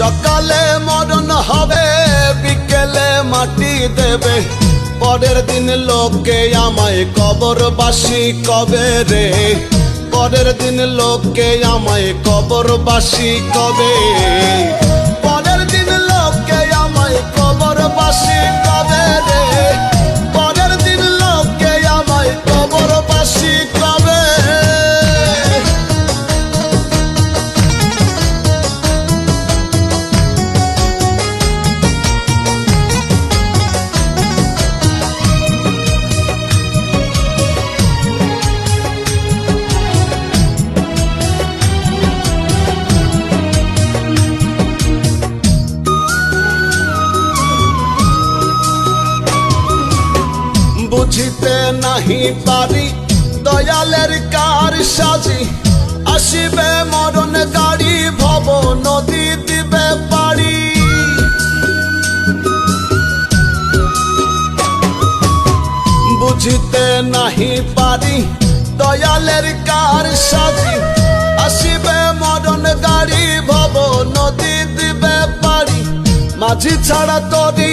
সকালে মরণ হবে, বিকেলে মাটি দেবে, পরের দিন লোকে আমায় কবরবাসী কবে রে, পরের দিন লোকে আমায় কবরবাসী কবে, পরের দিন লোকে আমায় কবরবাসী কবে রে, পরের দিন লোকে আমায় কবরবাসী কবে। বুঝিতে নাহি পারি দয়ালের কার সাজি, আসিবে মরণ গাড়ি ভব নদী দিবে পারি। বুঝিতে নাহি পারি দয়ালের কার সাজি, আসিবে মরণ গাড়ি ভব নদী দিবে পারি। মাঝি ছাড়া তরি